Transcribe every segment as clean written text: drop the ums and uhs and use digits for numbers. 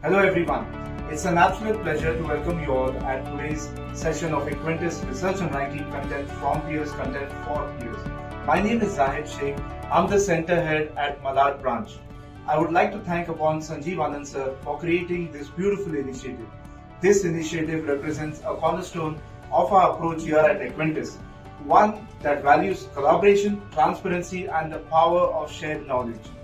Hello everyone. It's an absolute pleasure to welcome you all at today's session of Equentis Research and Writing Content from Peers, Content for Peers. My name is Zahid Sheikh. I'm the center head at Malad branch. I would like to thank upon Sanjeev Anand sir for creating this beautiful initiative. This initiative represents a cornerstone of our approach here at Equentis, one that values collaboration, transparency and the power of shared knowledge.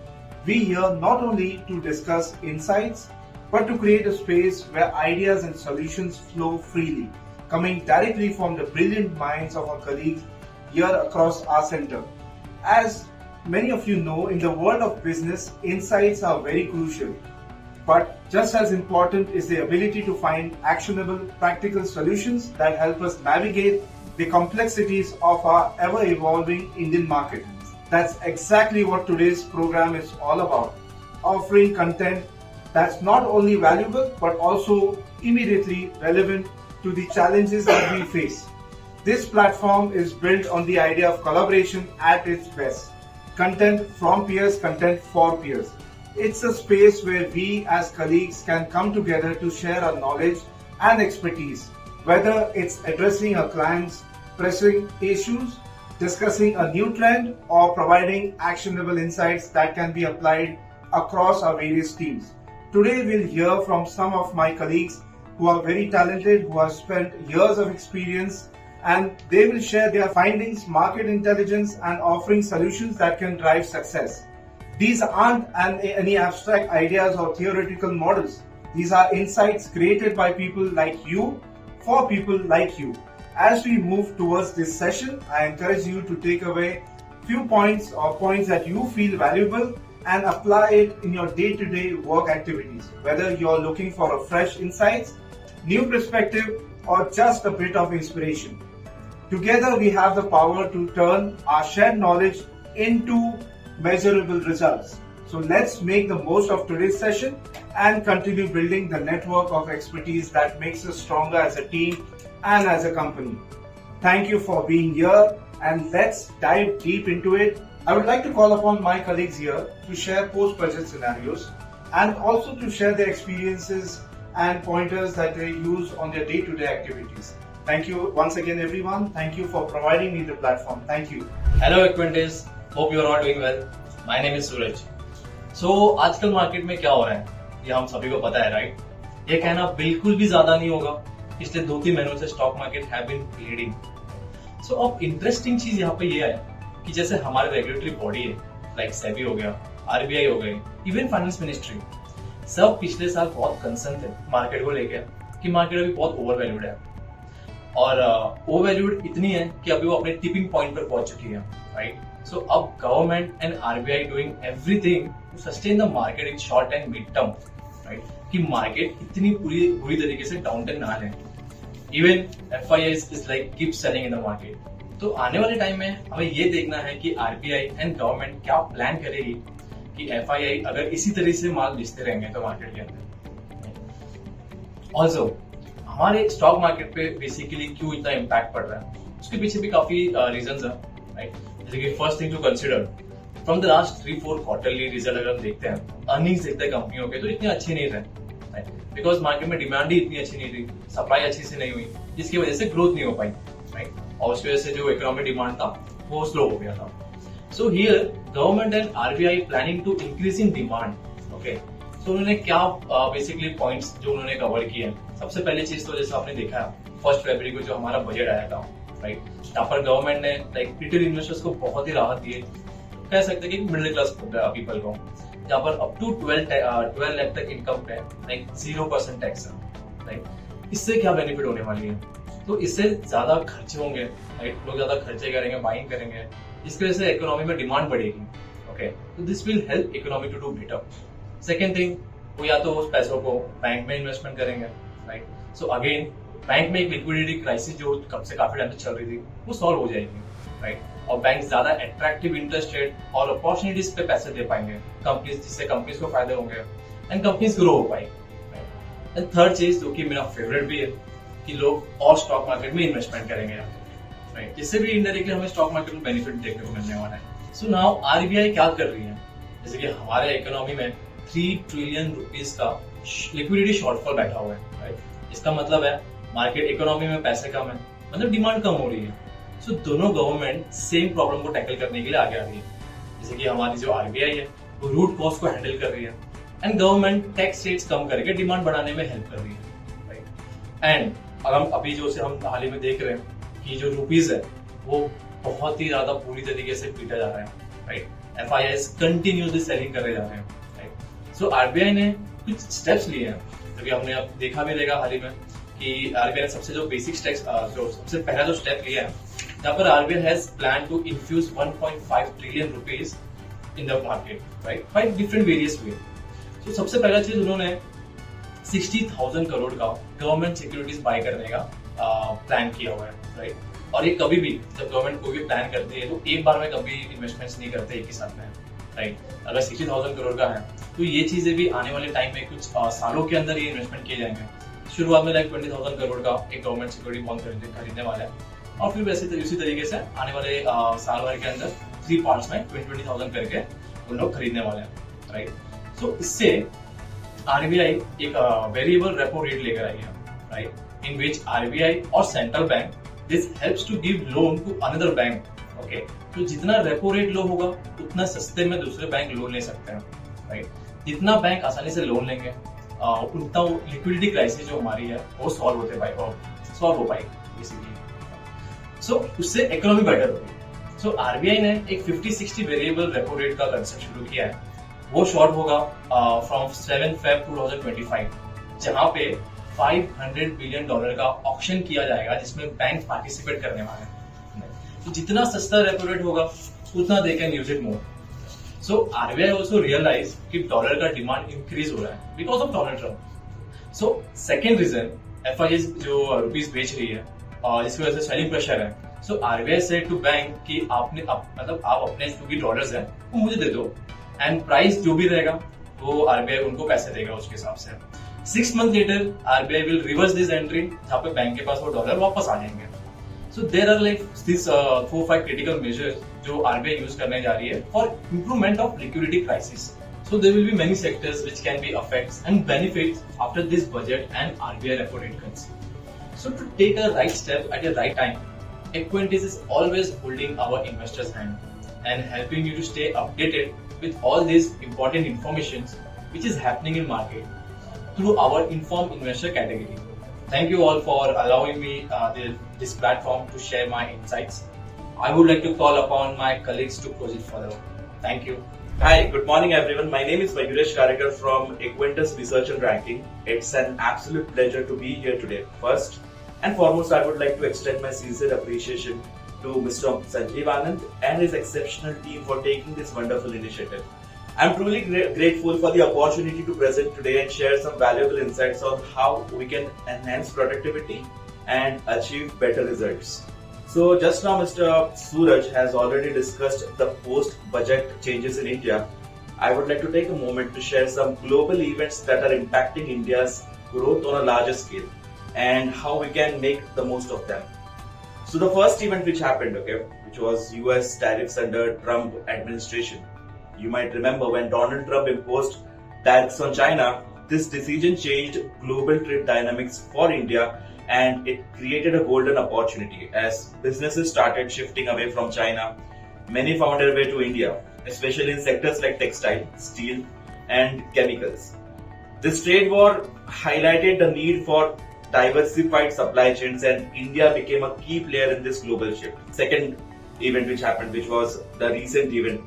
We here not only to discuss insights, but to create a space where ideas and solutions flow freely, coming directly from the brilliant minds of our colleagues here across our center. As many of you know, in the world of business, insights are very crucial. But just as important is the ability to find actionable, practical solutions that help us navigate the complexities of our ever-evolving Indian market. That's exactly what today's program is all about, offering content that's not only valuable but also immediately relevant to the challenges that we face. This platform is built on the idea of collaboration at its best. Content from peers, content for peers. It's a space where we as colleagues can come together to share our knowledge and expertise, whether it's addressing our clients' pressing issues, discussing a new trend, or providing actionable insights that can be applied across our various teams. Today we'll hear from some of my colleagues who are very talented, who have spent years of experience, and they will share their findings, market intelligence and offering solutions that can drive success. These aren't any abstract ideas or theoretical models. These are insights created by people like you, for people like you. As we move towards this session, I encourage you to take away few points or points that you feel valuable and apply it in your day-to-day work activities, whether you're looking for a fresh insights, new perspective, or just a bit of inspiration. Together we have the power to turn our shared knowledge into measurable results. So let's make the most of today's session and continue building the network of expertise that makes us stronger as a team and as a company. Thank you for being here, and let's dive deep into it. I would like to call upon my colleagues here to share post-budget scenarios and also to share their experiences and pointers that they use on their day-to-day activities. Thank you once again everyone. Thank you for providing me the platform. Thank you. Hello Equentis, hope you are all doing well. My name is Suraj. So आजकल market में क्या हो रहा है ये हम सभी को पता है, राइट? ये कहना बिल्कुल भी ज्यादा नहीं होगा, पिछले 2-3 महीनों से stock market have been leading. So अब इंटरेस्टिंग चीज यहाँ पे ये है कि जैसे हमारे रेगुलेटरी बॉडी है, लाइक सेबी हो गया, आरबीआई हो गई, इवन फाइनेंस मिनिस्ट्री, सब पिछले साल बहुत कंसर्न थे मार्केट को लेकर कि मार्केट अभी बहुत ओवर वैल्यूड है और ओवर वैल्यूड इतनी है कि अभी वो अपने टिपिंग पॉइंट पर पहुंच चुकी है, राइट? सो अब government and RBI doing everything to sustain the market in short and mid term, right? कि मार्केट इतनी बुरी तरीके से डाउन टर्न ना ले। Even FIIs is like keep selling in the market. तो आने वाले टाइम में हमें ये देखना है कि आरबीआई एंड गवर्नमेंट क्या प्लान करेगी कि FII अगर इसी तरह से माल बेचते रहेंगे तो मार्केट के अंदर। ऑल्सो हमारे स्टॉक मार्केट पे बेसिकली क्यों इतना इम्पैक्ट पड़ रहा है, उसके पीछे भी काफी रीजंस है, राइट? जैसे कि first thing to consider, from the last 3-4 quarterly result अगर हम देखते हैं, अर्निंग्स देखते हैं कंपनियों के, तो इतने अच्छे नहीं रहे, राइट? बिकॉज मार्केट में डिमांड ही इतनी अच्छी नहीं थी, सप्लाई अच्छी से नहीं हुई, जिसकी वजह से ग्रोथ नहीं हो पाई, राइट? और उसकी वजह से जो इकोनॉमिक डिमांड था वो स्लो हो गया था। So here government and RBI planning to increase in demand, okay? So उन्होंने क्या बेसिकली पॉइंट्स जो उन्होंने कवर किए हैं, सबसे पहली चीज तो जैसे आपने देखा 1 फरवरी को जो हमारा बजट आया था, राइट? यहाँ पर गवर्नमेंट ने लाइक रिटेल इन्वेस्टर्स को बहुत ही राहत दी है, कह सकते हैं कि मिडिल क्लास पीपल को, जहाँ पर अप टू 12 लाख तक इनकम पे लाइक 0% टैक्स है, राइट? इससे क्या बेनिफिट होने वाली है? तो इससे ज्यादा खर्चे होंगे, राइट? लोग ज्यादा खर्चे करेंगे, बाइंग करेंगे, इसकी वजह से इकोनॉमी में डिमांड बढ़ेगी, ओके? तो this will help economy to do better. Second thing, वो या तो उस पैसों को बैंक में इन्वेस्टमेंट करेंगे, राइट? सो अगेन बैंक में एक लिक्विडिटी क्राइसिस जो कब से काफी टाइम से चल रही थी वो सॉल्व हो जाएगी, राइट? और बैंक ज्यादा अट्रैक्टिव इंटरेस्ट रेट और अपॉर्चुनिटीज पे पैसे दे पाएंगे कंपनीज, जिससे कंपनीज को फायदे होंगे एंड कंपनीज ग्रो हो पाएंगे, राइट? एंड थर्ड चीज जो कि मेरा फेवरेट भी है कि लोग और स्टॉक मार्केट में इन्वेस्टमेंट करेंगे, राइट? जिससे भी इनडायरेक्टली हमें स्टॉक मार्केट में बेनिफिट देखने को मिलने वाला है। सो नाउ आरबीआई क्या कर रही है, जैसे कि हमारे इकोनॉमी में 3 ट्रिलियन रुपीज का लिक्विडिटी शॉर्टफॉल बैठा हुआ है, राइट। इसका मतलब है मार्केट इकोनॉमी में पैसे कम है, मतलब डिमांड कम हो रही है। सो दोनों गवर्नमेंट सेम प्रॉब्लम को टैकल करने के लिए आगे आ रही है। जैसे कि हमारी जो आरबीआई है वो रूट कॉज को हैंडल कर रही है, एंड गवर्नमेंट टैक्स रेट्स कम करके डिमांड बढ़ाने में हेल्प कर रही है, राइट। एंड हम अभी जो से हम हाल ही में देख रहे हैं कि जो रुपीज है वो बहुत ही ज्यादा पूरी तरीके से पीटा जा रहा है, राइट। एफआईआईज कंटिन्यूसली सेलिंग करे जा रहे हैं, राइट। सो आरबीआई ने कुछ स्टेप्स लिए हैं, क्योंकि हमने अब देखा भी रहेगा हाल ही में कि आरबीआई ने सबसे जो बेसिक स्टेप्स जो सबसे पहला जो स्टेप लिया है, जहाँ पर RBI has plan to infuse 1.5 trillion rupees in the market, right, by different various way. तो सबसे पहला चीज उन्होंने 60,000 करोड़ का गवर्नमेंट सिक्योरिटीज बाय करने का प्लान किया हुआ है, राइट। और ये कभी भी जब गवर्नमेंट कोई भी प्लान करती है तो एक बार में कभी इन्वेस्टमेंट्स नहीं करते एक ही साथ में, राइट। अगर 60,000 करोड़ का है तो ये चीजें भी आने वाले टाइम में कुछ सालों के अंदर ये इन्वेस्टमेंट किए जाएंगे। शुरुआत में 20,000 करोड़ का एक गवर्नमेंट सिक्योरिटी बॉन्ड खरीदने वाला है, और फिर वैसे उसी तरीके से आने वाले साल भर के अंदर 3 पार्ट्स में 20,000 करके उन लोग खरीदने वाले हैं, राइट। सो इससे आरबीआई एक वेरिएबल रेपो रेट लेकर आई है, राइट, इन विच आरबीआई और central bank this helps to give loan to another bank, okay. तो जितना रेपो रेट लो होगा उतना सस्ते में दूसरे बैंक लोन ले सकते हैं, राइट। जितना बैंक आसानी से लोन लेंगे उतना लिक्विडिटी क्राइसिस जो हमारी है वो सॉल्व हो पाएगी बेसिकली। सो उससे इकोनॉमी बेटर होगी। सो आरबीआई ने एक 50-60 वेरिएबल रेपो रेट का कंसेप्ट शुरू किया है। वो शॉर्ट होगा फ्रॉम 7 Feb 2025, जहां पे $500 बिलियन का ऑक्शन किया जाएगा जिसमें बैंक पार्टिसिपेट करने वाले हैं। तो जितना सस्ता रेपो रेट होगा उतना they can use it more. So RBI also realize कि डॉलर का डिमांड इंक्रीज हो रहा है because of Donald Trump. So second reason FII जो रुपीज बेच रही है जिसकी वजह से सेलिंग प्रेशर है। So RBI said to bank कि मतलब आप अपने जो भी डॉलर्स है वो मुझे दे दो, एंड प्राइस जो भी रहेगा वो आरबीआई उनको पैसे देगा उसके हिसाब से। 6 months later RBI will reverse this entry, जहाँ पे बैंक के पास वो डॉलर वापस आ जाएंगे। So there are like this 4-5 critical measures जो आरबीआई यूज करने जा रही है for improvement of liquidity crisis. So there will be many sectors which can be affects and benefits after this budget and RBI repo rate cuts. So to take a right step at the right time, Equentis is always holding our investors' hand and helping you to stay updated with all these important informations which is happening in market through our informed investor category. Thank you all for allowing me this platform to share my insights. I would like to call upon my colleagues to proceed further. Thank you. Hi, good morning everyone. My name is Mayuresh Karekar from Equentis Research and Ranking. It's an absolute pleasure to be here today. First and foremost, I would like to extend my sincere appreciation to Mr. Sanjeev Anand and his exceptional team for taking this wonderful initiative. I'm truly grateful for the opportunity to present today and share some valuable insights on how we can enhance productivity and achieve better results. So just now Mr. Suraj has already discussed the post-budget changes in India. I would like to take a moment to share some global events that are impacting India's growth on a larger scale and how we can make the most of them. So the first event which happened, which was US tariffs under Trump administration. You might remember when Donald Trump imposed tariffs on China, this decision changed global trade dynamics for India, and it created a golden opportunity as businesses started shifting away from China. Many found their way to India, especially in sectors like textile, steel, and chemicals. This trade war highlighted the need for diversified supply chains, and India became a key player in this global shift. Second event which happened, which was the recent event,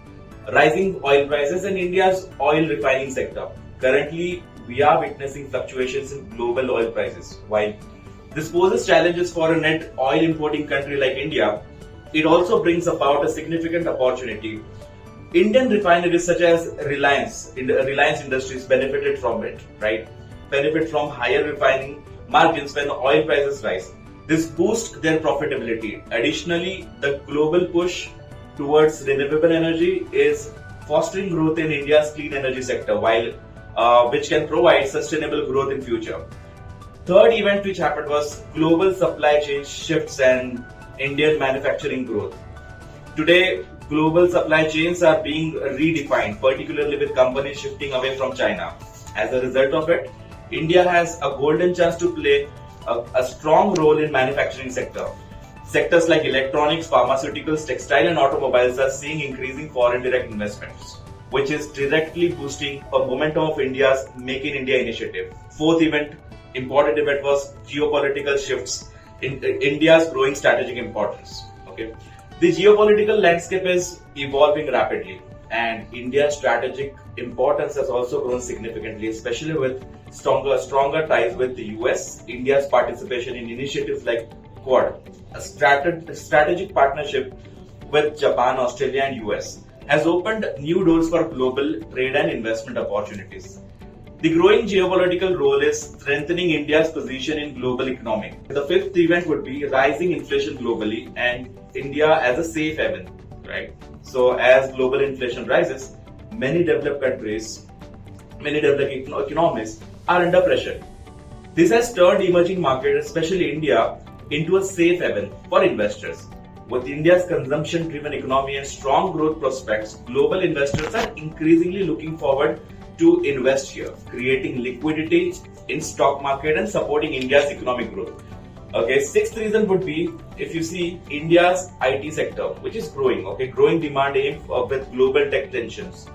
rising oil prices in India's oil refining sector. Currently, we are witnessing fluctuations in global oil prices. While this poses challenges for a net oil importing country like India, it also brings about a significant opportunity. Indian refineries such as Reliance Industries benefited from it, right? Benefit from higher refining margins when oil prices rise. This boosts their profitability. Additionally, the global push towards renewable energy is fostering growth in India's clean energy sector, which can provide sustainable growth in future. Third event which happened was global supply chain shifts and Indian manufacturing growth. Today, global supply chains are being redefined, particularly with companies shifting away from China. As a result of it, India has a golden chance to play a strong role in manufacturing sector. Sectors like electronics, pharmaceuticals, textile and automobiles are seeing increasing foreign direct investments, which is directly boosting a momentum of India's Make in India initiative. Fourth important event was geopolitical shifts in India's growing strategic importance. Okay, the geopolitical landscape is evolving rapidly, and India's strategic importance has also grown significantly, especially with stronger ties with the US. India's participation in initiatives like Quad, a strategic partnership with Japan, Australia, and US, has opened new doors for global trade and investment opportunities. The growing geopolitical role is strengthening India's position in global economy. The fifth event would be rising inflation globally and India as a safe haven, right? So as global inflation rises, many developed countries, many developed economies are under pressure. This has turned emerging markets, especially India, into a safe haven for investors. With India's consumption-driven economy and strong growth prospects, global investors are increasingly looking forward to invest here, creating liquidity in stock market and supporting India's economic growth. Okay, sixth reason would be if you see India's IT sector, which is growing. Okay, growing demand with global tech tensions.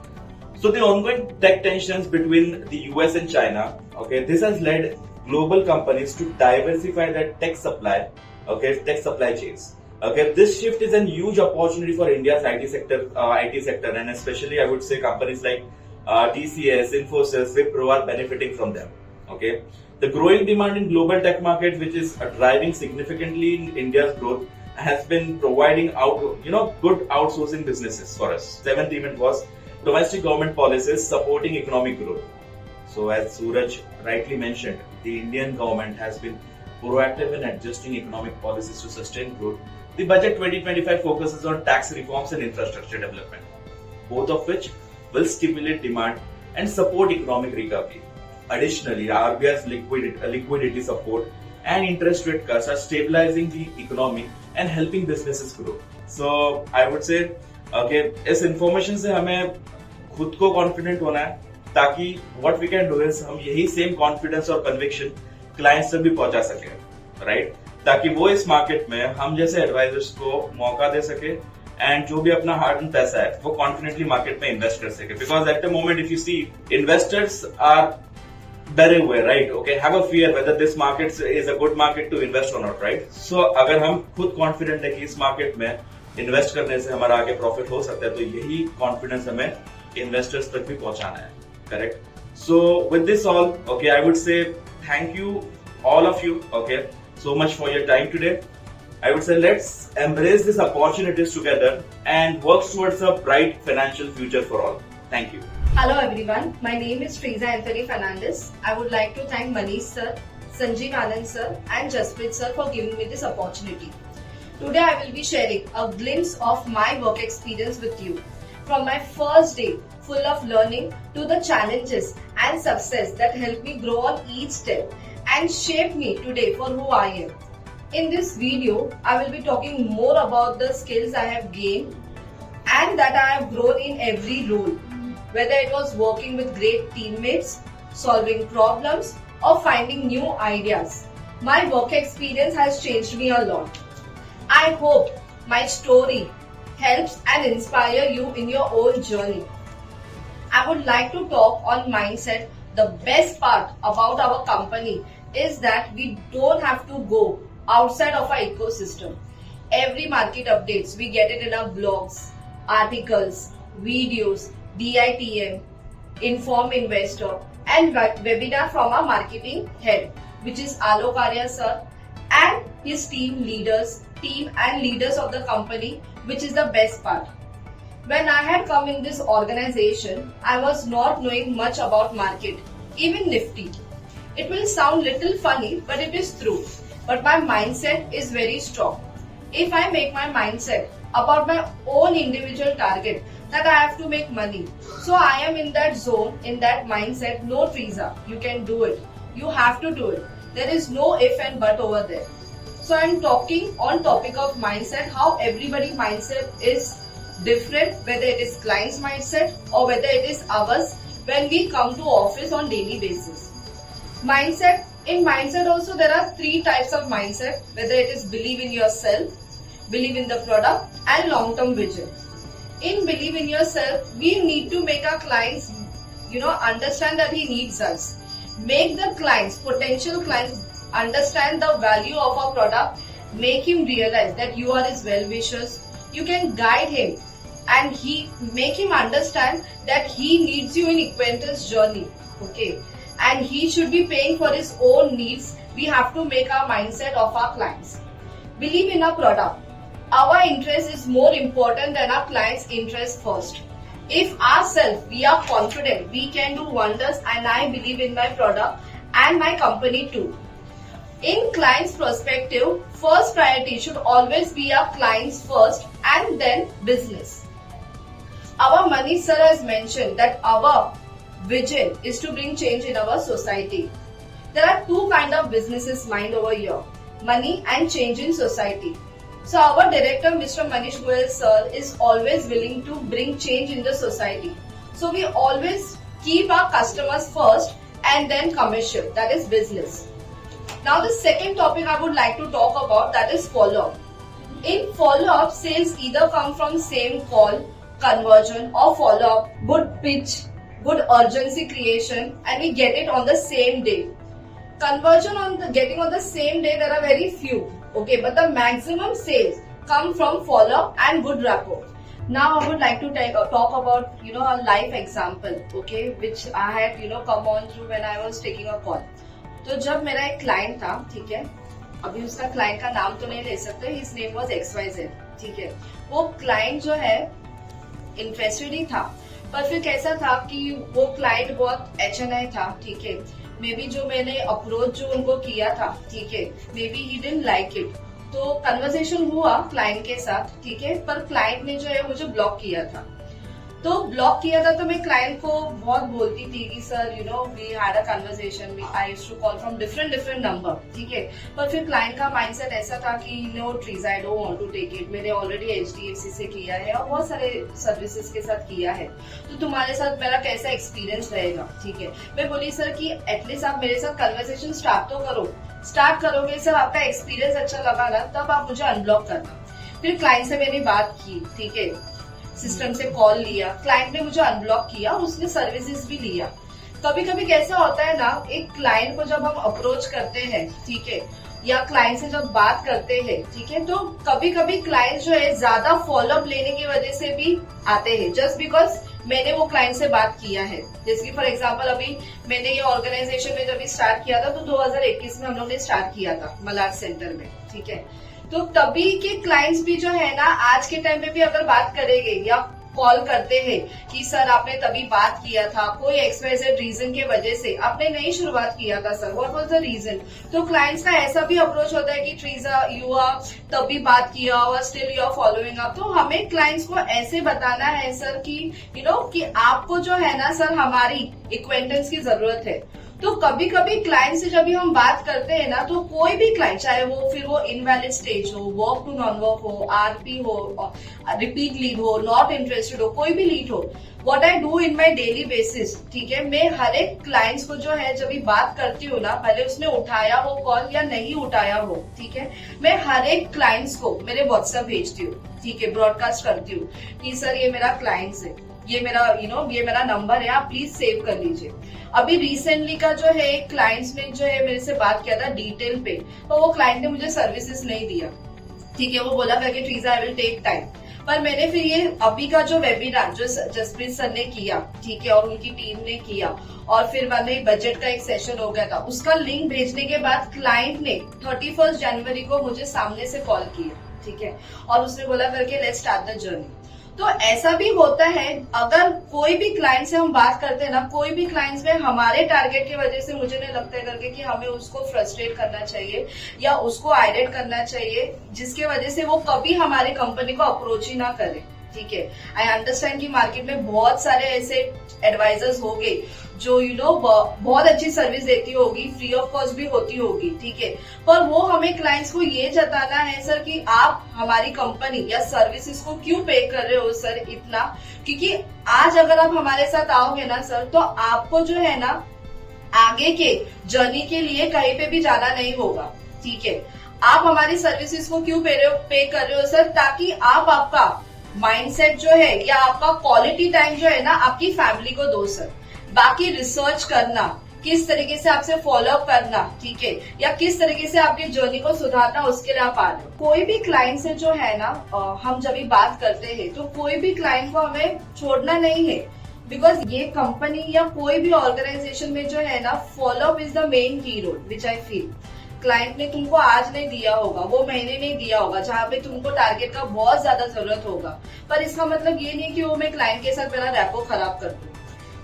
So the ongoing tech tensions between the US and China. Okay, this has led global companies to diversify their tech supply. Okay, tech supply chains. Okay, this shift is a huge opportunity for India's IT sector, and especially I would say companies like TCS, Infosys, Wipro are benefiting from them. Okay, the growing demand in global tech market, which is driving significantly in India's growth, has been providing good outsourcing businesses for us. Seventh event was domestic government policies supporting economic growth. So as Suraj rightly mentioned, the Indian government has been proactive in adjusting economic policies to sustain growth. The budget 2025 focuses on tax reforms and infrastructure development, both of which will stimulate demand and support economic recovery. Additionally, RBI's liquidity support and interest rate cuts are stabilizing the economy and helping businesses grow. So I would say, okay, इस information से हमें खुद को confident होना है, ताकि what we can do is हम यही same confidence और conviction clients तक भी पहुंचा सके, right? ताकि वो इस मार्केट में हम जैसे एडवाइजर्स को मौका दे सके एंड जो भी अपना हार्ड एंड पैसा है वो कॉन्फिडेंटली मार्केट में इन्वेस्ट कर सके. Because at the moment if you see investors are डरे हुए, right? Okay, have a fear whether this market is a good market to invest और नॉट, राइट? सो अगर हम खुद कॉन्फिडेंट है कि इस मार्केट में इन्वेस्ट करने से हमारा आगे प्रॉफिट हो सकता है, तो यही कॉन्फिडेंस हमें इन्वेस्टर्स तक भी पहुंचाना है, correct? So with this all, okay, I would say thank you all of you, okay, so much for your time today. I would say let's embrace these opportunities together and work towards a bright financial future for all. Thank you. Hello everyone, my name is Teresa Anthony Fernandez. I would like to thank Manish sir, Sanjeev Anand sir and Jasprit sir for giving me this opportunity. Today I will be sharing a glimpse of my work experience with you. From my first day full of learning to the challenges and success that helped me grow on each step and shape me today for who I am. In this video, I will be talking more about the skills I have gained and that I have grown in every role, whether it was working with great teammates, solving problems or finding new ideas. My work experience has changed me a lot. I hope my story helps and inspire you in your own journey. I would like to talk on mindset. The best part about our company is that we don't have to go outside of our ecosystem. Every market updates, we get it in our blogs, articles, videos, DITM, Inform Investor and webinar from our marketing head, which is Alok Arya sir, and his team and leaders of the company, which is the best part. When I had come in this organization, I was not knowing much about market, even Nifty. It will sound little funny, but it is true. But my mindset is very strong. If I make my mindset about my own individual target, that I have to make money. So I am in that zone, in that mindset, no Teresa, you can do it. You have to do it. There is no if and but over there. So I am talking on topic of mindset, how everybody's mindset is different, whether it is client's mindset or whether it is ours when we come to office on daily basis. Mindset. In mindset also there are 3 types of mindset, whether it is believe in yourself, believe in the product and long-term vision. In believe in yourself, we need to make our clients, understand that he needs us. Make the clients, potential clients, understand the value of our product. Make him realize that you are his well-wishers. You can guide him and make him understand that he needs you in Equentus journey. Okay. And he should be paying for his own needs. We have to make our mindset of our clients. Believe in our product. Our interest is more important than our client's interest first. If ourselves, we are confident, we can do wonders, and I believe in my product and my company too. In client's perspective, first priority should always be our clients first and then business. Our Manish sir has mentioned that our vision is to bring change in our society. There are 2 kinds of businesses mind over here, money and change in society. So our director, Mr. Manish Goyal sir, is always willing to bring change in the society. So we always keep our customers first and then commercial, that is business. Now the second topic I would like to talk about, that is follow-up. In follow-up, sales either come from same call, conversion or follow-up, good pitch, good urgency creation, and we get it on the same day. Conversion getting on the same day, there are very few. Okay, but the maximum sales come from follow-up and good rapport. Now I would like to talk about a life example, okay, which I had come on through when I was taking a call. तो जब मेरा एक client था, ठीक है, अभी उसका client का नाम तो नहीं ले सकते, हिज नेम वाज XYZ, ठीक है, वो क्लाइंट जो है इंटरेस्टेड ही था, पर फिर कैसा था कि वो क्लाइंट बहुत HNI था, ठीक है, मे बी जो मैंने अप्रोच जो उनको किया था, ठीक है, may be he didn't like it, तो कन्वर्सेशन हुआ क्लाइंट के साथ, ठीक है, पर क्लाइंट ने जो है मुझे ब्लॉक किया था। तो ब्लॉक किया था तो मैं क्लाइंट को बहुत बोलती थी कि sir we had a conversation, I used to call from different number, ठीक है, पर फिर क्लाइंट का माइंडसेट ऐसा था कि नो ट्रीज, I don't want to take it, मैंने ऑलरेडी HDFC से किया है और बहुत सारे सर्विसेज के साथ किया है, तो तुम्हारे साथ मेरा कैसा एक्सपीरियंस रहेगा, ठीक है। मैं बोली सर कि एटलीस्ट आप मेरे साथ कन्वर्सेशन स्टार्ट तो करो, स्टार्ट करोगे सर, आपका एक्सपीरियंस अच्छा लगा ना, तब आप मुझे अनब्लॉक करना। फिर क्लाइंट से मैंने बात की, ठीक है, सिस्टम से कॉल लिया, क्लाइंट ने मुझे अनब्लॉक किया, उसने सर्विसेज भी लिया। कभी कभी कैसा होता है ना, एक क्लाइंट को जब हम अप्रोच करते हैं, ठीक है, या क्लाइंट से जब बात करते हैं, ठीक है, तो कभी कभी क्लाइंट जो है ज्यादा फॉलोअप लेने की वजह से भी आते हैं, जस्ट बिकॉज मैंने वो क्लाइंट से बात किया है। जैसे कि फॉर एग्जांपल अभी मैंने ये ऑर्गेनाइजेशन में जब स्टार्ट किया था तो 2021 में हम लोग ने स्टार्ट किया था मलाड सेंटर में, ठीक है, तो तभी के क्लाइंट्स भी जो है ना आज के टाइम में भी अगर बात करेंगे या कॉल करते हैं कि सर आपने तभी बात किया था, कोई XYZ रीजन के वजह से आपने नहीं शुरुआत किया था sir, what was the reason, तो क्लाइंट्स का ऐसा भी अप्रोच होता है कि ट्रीजा यू आर तभी बात किया और still you are following up. तो हमें क्लाइंट्स को ऐसे बताना है सर कि कि आपको जो है ना सर हमारी इक्वेंटेंस की जरूरत है। तो कभी कभी क्लाइंट से जब भी हम बात करते हैं ना, तो कोई भी क्लाइंट, चाहे वो इनवैलिड स्टेज हो, वर्क टू नॉन वर्क हो, RP हो, रिपीट लीड हो, नॉट इंटरेस्टेड हो, कोई भी लीड हो, what I do in my daily basis, ठीक है, मैं हर एक क्लाइंट्स को जो है जब भी बात करती हूँ ना, भले उसने उठाया हो कॉल या नहीं उठाया हो, ठीक है, मैं हर एक क्लाइंट्स को मेरे व्हाट्सएप भेजती हूँ, ठीक है, ब्रॉडकास्ट करती हूँ कि सर ये मेरा क्लाइंट्स है, ये मेरा ये मेरा नंबर है, आप प्लीज सेव कर लीजिए। अभी रिसेंटली का जो है क्लाइंट्स ने जो है मेरे से बात किया था डिटेल पे, तो वो क्लाइंट ने मुझे सर्विसेज नहीं दिया, ठीक है, वो बोला था कि ट्रीजा आई विल टेक टाइम, पर मैंने फिर ये अभी का जो वेबिनार जो जसप्रीत सर ने किया, ठीक है, और उनकी टीम ने किया, और फिर मैंने बजट का एक सेशन हो गया था, उसका लिंक भेजने के बाद क्लाइंट ने 31 जनवरी को मुझे सामने से कॉल किया, ठीक है, और उसने बोला करके लेट्स स्टार्ट द जर्नी। तो ऐसा भी होता है, अगर कोई भी क्लाइंट से हम बात करते हैं ना, कोई भी क्लाइंट्स में हमारे टारगेट की वजह से मुझे नहीं लगता है करके कि हमें उसको फ्रस्ट्रेट करना चाहिए या उसको आइडेट करना चाहिए, जिसके वजह से वो कभी हमारी कंपनी को अप्रोच ही ना करे, ठीक है। आई अंडरस्टैंड कि मार्केट में बहुत सारे ऐसे एडवाइजर्स होंगे जो बहुत अच्छी सर्विस देती होगी, फ्री ऑफ कॉस्ट भी होती होगी, ठीक है, पर वो हमें क्लाइंट्स को ये जताना है सर कि आप हमारी कंपनी या सर्विसेज को क्यों पे कर रहे हो सर इतना, क्योंकि आज अगर आप हमारे साथ आओगे ना सर, तो आपको जो है ना आगे के जर्नी के लिए कहीं पे भी जाना नहीं होगा, ठीक है। आप हमारी सर्विसेज को क्यों पे कर रहे हो सर? ताकि आप आपका माइंडसेट जो है या आपका क्वालिटी टाइम जो है ना आपकी फैमिली को दो सर। बाकी रिसर्च करना, किस तरीके से आपसे फॉलोअप करना, ठीक है, या किस तरीके से आपकी जर्नी को सुधारना, उसके लिए आप आ रहे हो। कोई भी क्लाइंट से जो है ना हम जब भी बात करते हैं तो कोई भी क्लाइंट को हमें छोड़ना नहीं है, बिकॉज ये कंपनी या कोई भी ऑर्गेनाइजेशन में जो है ना follow up is the main key role which I feel. Client ने तुमको आज नहीं दिया होगा, वो महीने नहीं दिया होगा, जहाँ पे तुमको टारगेट का बहुत ज्यादा जरूरत होगा, पर इसका मतलब ये नहीं कि वो मैं क्लाइंट के साथ मेरा रैपो खराब कर दूं।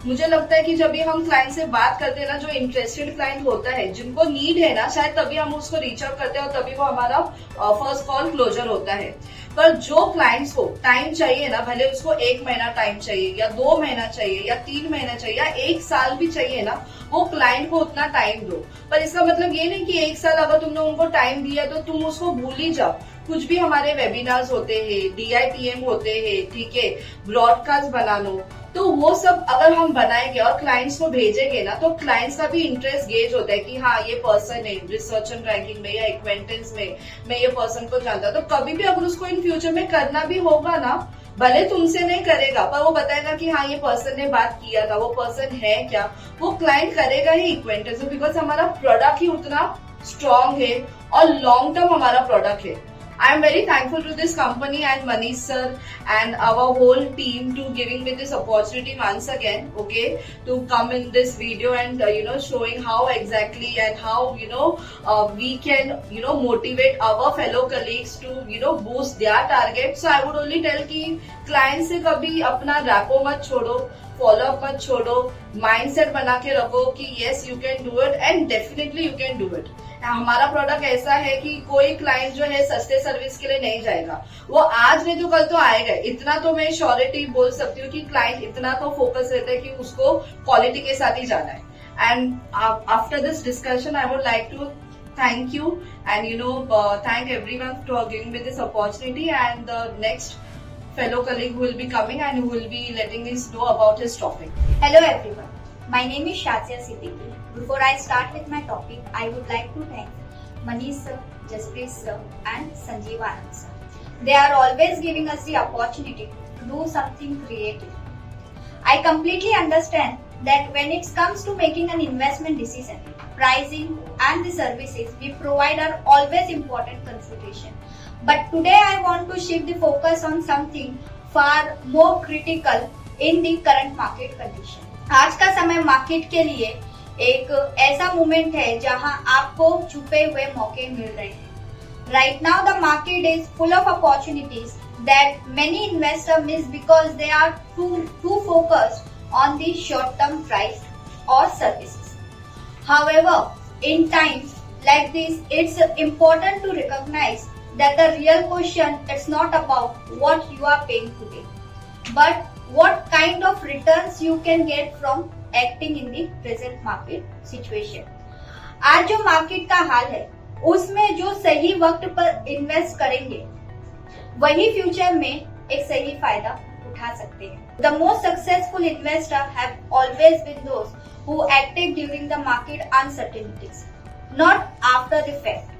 मुझे लगता है कि जब भी हम क्लाइंट से बात करते हैं ना, जो इंटरेस्टेड क्लाइंट होता है, जिनको नीड है ना, शायद तभी हम उसको रीच आउट करते हैं और तभी वो हमारा फर्स्ट कॉल क्लोजर होता है। पर जो क्लाइंट्स को टाइम चाहिए ना, भले उसको 1 महीना टाइम चाहिए या 2 महीना चाहिए या 3 महीना चाहिए या 1 साल भी चाहिए ना, वो क्लाइंट को उतना टाइम दो। पर इसका मतलब ये नहीं कि 1 साल अगर तुमने उनको टाइम दिया तो तुम उसको भूल ही जाओ। कुछ भी हमारे वेबिनार्स होते हैं, DIPM होते हैं, ठीक है, ब्रॉडकास्ट बना लो, तो वो सब अगर हम बनाएंगे और क्लाइंट्स को भेजेंगे ना, तो क्लाइंट्स का भी इंटरेस्ट गेज होता है कि हाँ ये पर्सन है रिसर्च एंड रैंकिंग में या एक्वेंटेंस में, मैं ये पर्सन को जानता। तो कभी भी अगर उसको इन फ्यूचर में करना भी होगा ना, भले तुमसे नहीं करेगा पर वो बताएगा कि हाँ ये पर्सन ने बात किया था, वो पर्सन है क्या, वो क्लाइंट करेगा ही एक्वेंटेंस में, बिकॉज हमारा प्रोडक्ट ही उतना स्ट्रॉन्ग है और लॉन्ग टर्म हमारा प्रोडक्ट है। I am very thankful to this company and Manish sir and our whole team to giving me this opportunity once again, okay, to come in this video and showing how exactly and how we can motivate our fellow colleagues to boost their target. So I would only tell कि client से कभी अपना rapport मत छोड़ो, follow up मत छोड़ो, mindset बना के रखो कि yes you can do it and definitely you can do it. हमारा प्रोडक्ट ऐसा है कि कोई क्लाइंट जो है सस्ते सर्विस के लिए नहीं जाएगा, वो आज नहीं तो कल तो आएगा। इतना तो मैं श्योरिटी बोल सकती हूँ कि क्लाइंट इतना तो फोकस रहता है कि उसको क्वालिटी के साथ ही जाना है। And after this discussion I would like to thank you and thank everyone for giving me this opportunity, and the next fellow colleague who will be coming and who will be letting us know about his topic. Hello everyone, my name is Shazia Siddiqui. Before I start with my topic, I would like to thank Manish sir, Jasprit sir and Sanjeev Anand sir. They are always giving us the opportunity to do something creative. I completely understand that when it comes to making an investment decision, pricing and the services we provide are always important consideration. But today I want to shift the focus on something far more critical in the current market condition. आज का समय market के लिए एक ऐसा moment है जहां आपको छुपे हुए मौके मिल रहे हैं। Right now the market is full of opportunities that many investors miss because they are too focused on the short-term price or services. However, in times like this, it's important to recognize that the real question is not about what you are paying today, but what kind of returns you can get from acting in the present market situation. आज जो market का हाल है उसमें जो सही वक्त पर invest करेंगे वही फ्यूचर में एक सही फायदा उठा सकते हैं। The most successful investors have always been those who acted during the market uncertainties, not after the fact.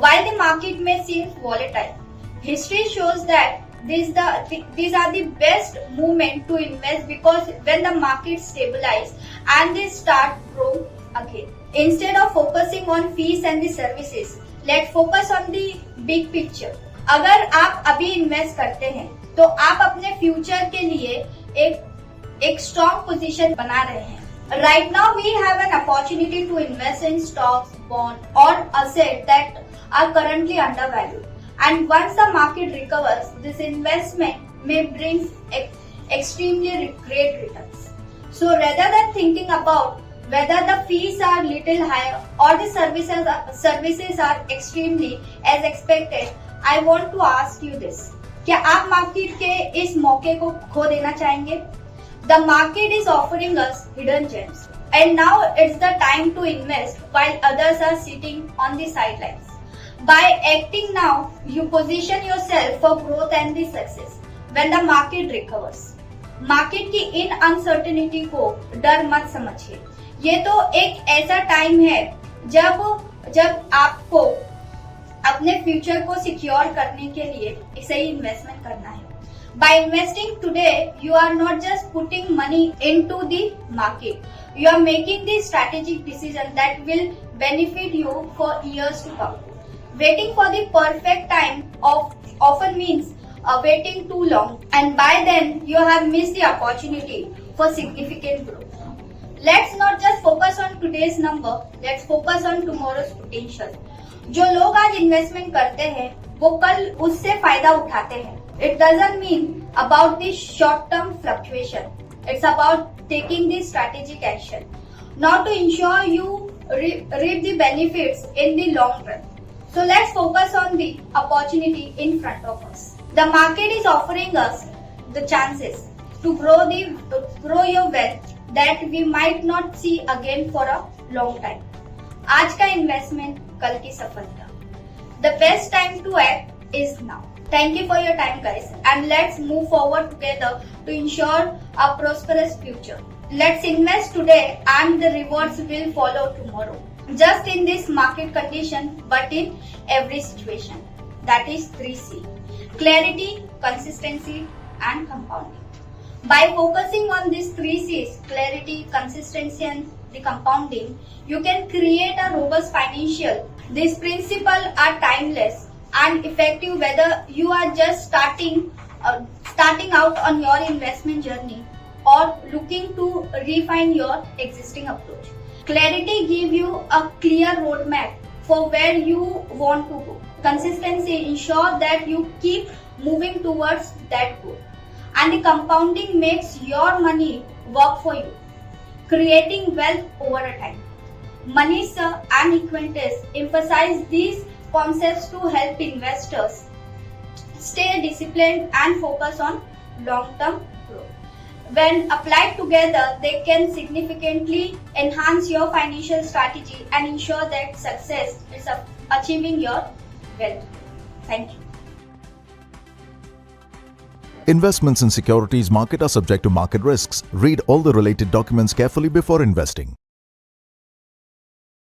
While the market may seem volatile, history shows that these are the best moment to invest, because when the market stabilize and they start growing again. Instead of focusing on fees and the services, let's focus on the big picture. अगर आप अभी invest करते हैं तो आप अपने future के लिए एक स्ट्रॉन्ग पोजीशन बना रहे हैं। Right now we have an opportunity to invest in stocks, bonds or assets that are currently undervalued. And once the market recovers, this investment may bring extremely great returns. So rather than thinking about whether the fees are little higher or the services are extremely as expected, I want to ask you this. क्या आप market के इस मौके को खो देना चाहेंगे? The market is offering us hidden gems, and now it's the time to invest while others are sitting on the sidelines. By acting now, you position yourself for growth and the success when the market recovers. Market की इन uncertainty को डर मत समझिए, ये तो एक ऐसा time है जब आपको अपने फ्यूचर को सिक्योर करने के लिए एक सही इन्वेस्टमेंट करना है. By investing today, you are not just putting money into the market. You are making the strategic decision that will benefit you for years to come. Waiting for the perfect time often means waiting too long, and by then you have missed the opportunity for significant growth. Let's not just focus on today's number. Let's focus on tomorrow's potential. जो लोग आज investment करते हैं वो कल उससे फायदा उठाते हैं. It doesn't mean about the short-term fluctuation. It's about taking the strategic action. Now to ensure you reap the benefits in the long run. So let's focus on the opportunity in front of us. The market is offering us the chances to grow your wealth that we might not see again for a long time. आज का investment कल की सफलता. The best time to act is now. Thank you for your time, guys, and let's move forward together to ensure a prosperous future. Let's invest today and the rewards will follow tomorrow. Just in this market condition, but in every situation. That is 3C. Clarity, consistency, and compounding. By focusing on these 3C's, clarity, consistency, and the compounding, you can create a robust financial. These principles are timeless and effective whether you are just starting out on your investment journey or looking to refine your existing approach. Clarity gives you a clear roadmap for where you want to go. Consistency ensures that you keep moving towards that goal. And the compounding makes your money work for you, creating wealth over a time. Manish sir and Equentis emphasize these concepts to help investors stay disciplined and focus on long-term growth. When applied together, they can significantly enhance your financial strategy and ensure that success is achieving your wealth. Thank you. Investments in securities market are subject to market risks. Read all the related documents carefully before investing.